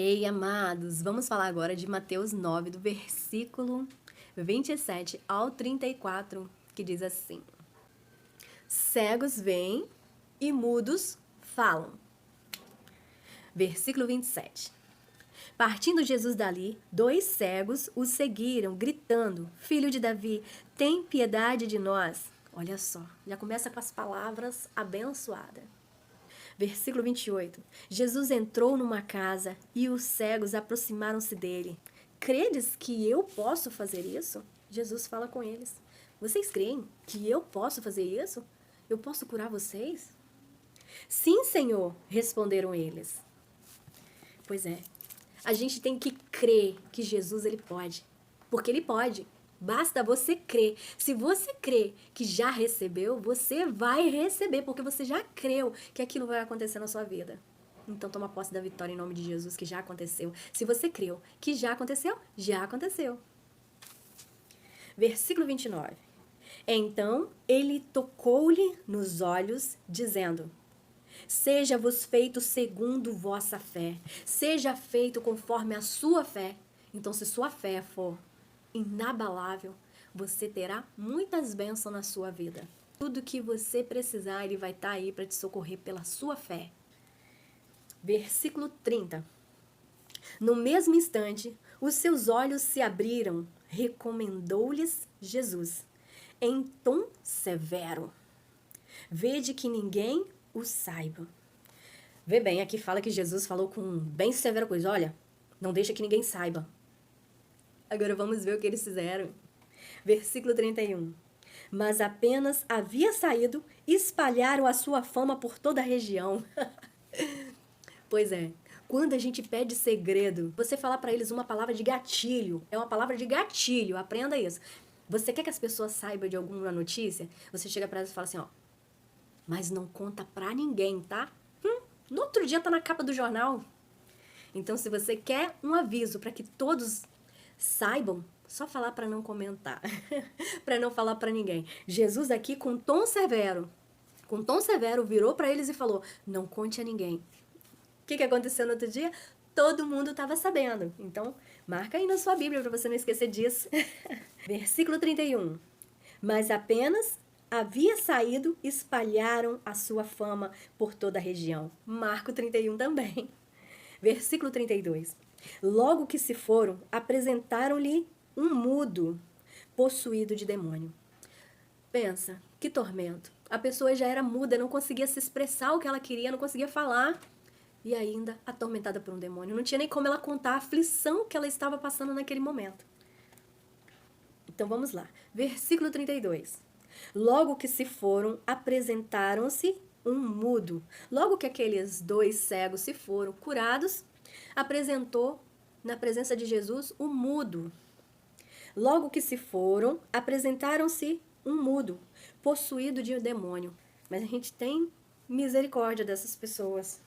Ei, amados, vamos falar agora de Mateus 9, do versículo 27 ao 34, que diz assim: Cegos veem e mudos falam. Versículo 27. Partindo Jesus dali, 2 cegos o seguiram, gritando: Filho de Davi, tem piedade de nós. Olha só, já começa com as palavras abençoadas. Versículo 28. Jesus entrou numa casa e os cegos aproximaram-se dele. Credes que eu posso fazer isso? Jesus fala com eles. Vocês creem que eu posso fazer isso? Eu posso curar vocês? Sim, Senhor, responderam eles. Pois é, a gente tem que crer que Jesus ele pode, porque ele pode. Basta você crer. Se você crê que já recebeu, você vai receber, porque você já creu que aquilo vai acontecer na sua vida. Então toma posse da vitória em nome de Jesus, que já aconteceu. Se você creu que já aconteceu, já aconteceu. Versículo 29. Então ele tocou-lhe nos olhos, dizendo: Seja-vos feito segundo vossa fé. Seja feito conforme a sua fé. Então, se sua fé for inabalável, você terá muitas bênçãos na sua vida. Tudo que você precisar, ele vai estar aí para te socorrer pela sua fé. Versículo 30. No mesmo instante, os seus olhos se abriram, recomendou-lhes Jesus, em tom severo: Vede que ninguém o saiba. Vê bem, aqui fala que Jesus falou com bem severa coisa. Olha, não deixa que ninguém saiba. Agora vamos ver o que eles fizeram. Versículo 31. Mas apenas havia saído, espalharam a sua fama por toda a região. Pois é, quando a gente pede segredo, você falar para eles uma palavra de gatilho. É uma palavra de gatilho, aprenda isso. Você quer que as pessoas saibam de alguma notícia? Você chega para elas e fala assim, ó, mas não conta pra ninguém, tá? No outro dia tá na capa do jornal. Então, se você quer um aviso para que todos saibam, só falar para não comentar, para não falar para ninguém. Jesus aqui com tom severo virou para eles e falou: não conte a ninguém. O que aconteceu no outro dia? Todo mundo estava sabendo. Então, marca aí na sua Bíblia para você não esquecer disso. Versículo 31. Mas apenas havia saído, espalharam a sua fama por toda a região. Marco 31 também. Versículo 32. Logo que se foram, apresentaram-lhe um mudo, possuído de demônio. Pensa, que tormento. A pessoa já era muda, não conseguia se expressar o que ela queria, não conseguia falar. E ainda atormentada por um demônio. Não tinha nem como ela contar a aflição que ela estava passando naquele momento. Então vamos lá. Versículo 32. Logo que se foram, apresentaram-se um mudo. Logo que aqueles 2 cegos se foram curados, apresentou na presença de Jesus o mudo. Logo que se foram, apresentaram-se um mudo, possuído de um demônio. Mas a gente tem misericórdia dessas pessoas.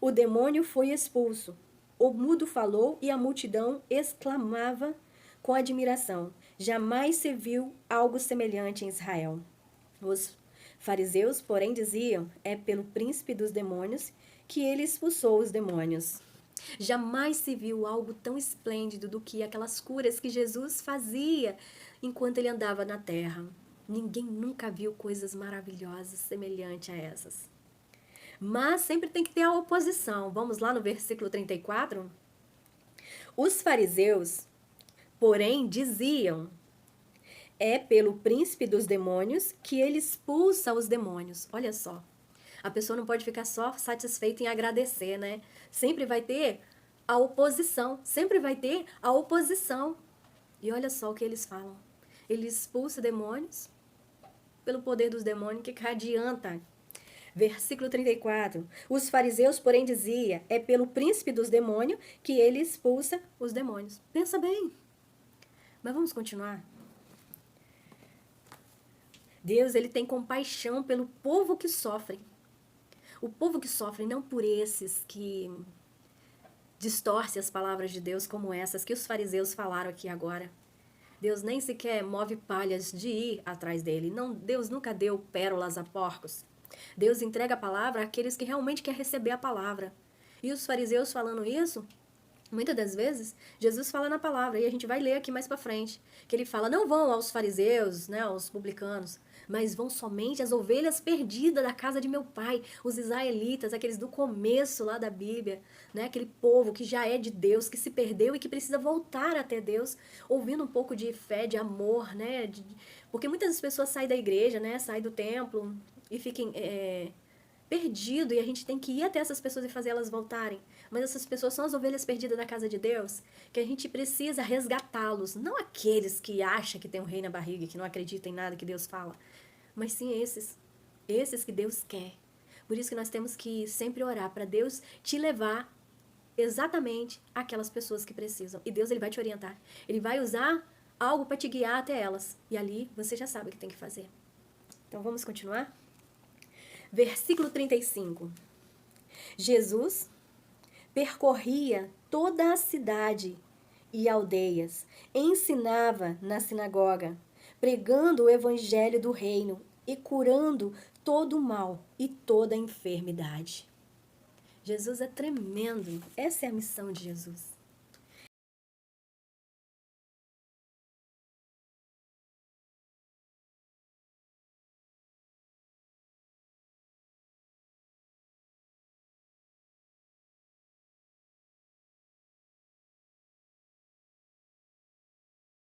O demônio foi expulso. O mudo falou e a multidão exclamava com admiração: jamais se viu algo semelhante em Israel. Os fariseus, porém, diziam: é pelo príncipe dos demônios que ele expulsou os demônios. Jamais se viu algo tão esplêndido do que aquelas curas que Jesus fazia enquanto ele andava na terra. Ninguém nunca viu coisas maravilhosas semelhantes a essas. Mas sempre tem que ter a oposição. Vamos lá no versículo 34? Os fariseus, porém, diziam: é pelo príncipe dos demônios que ele expulsa os demônios. Olha só. A pessoa não pode ficar só satisfeita em agradecer, né? Sempre vai ter a oposição. Sempre vai ter a oposição. E olha só o que eles falam. Ele expulsa demônios pelo poder dos demônios. O que adianta? Versículo 34. Os fariseus, porém, diziam: é pelo príncipe dos demônios que ele expulsa os demônios. Pensa bem. Mas vamos continuar. Deus, ele tem compaixão pelo povo que sofre. O povo que sofre, não por esses que distorcem as palavras de Deus como essas que os fariseus falaram aqui agora. Deus nem sequer move palhas de ir atrás dele. Não, Deus nunca deu pérolas a porcos. Deus entrega a palavra àqueles que realmente querem receber a palavra. E os fariseus falando isso, muitas das vezes, Jesus fala na palavra, e a gente vai ler aqui mais para frente, que ele fala, não vão aos fariseus, né, aos publicanos, mas vão somente as ovelhas perdidas da casa de meu pai, os israelitas, aqueles do começo lá da Bíblia, né, aquele povo que já é de Deus, que se perdeu e que precisa voltar até Deus, ouvindo um pouco de fé, de amor, né, porque muitas pessoas saem da igreja, né, saem do templo e ficam perdido, e a gente tem que ir até essas pessoas e fazer elas voltarem. Mas essas pessoas são as ovelhas perdidas da casa de Deus, que a gente precisa resgatá-los. Não aqueles que acham que tem um rei na barriga, que não acreditam em nada que Deus fala, mas sim esses que Deus quer. Por isso que nós temos que sempre orar para Deus te levar exatamente aquelas pessoas que precisam. E Deus, ele vai te orientar. Ele vai usar algo para te guiar até elas. E ali você já sabe o que tem que fazer. Então vamos continuar? Versículo 35. Jesus percorria toda a cidade e aldeias, ensinava na sinagoga, pregando o evangelho do reino e curando todo o mal e toda a enfermidade. Jesus é tremendo. Essa é a missão de Jesus.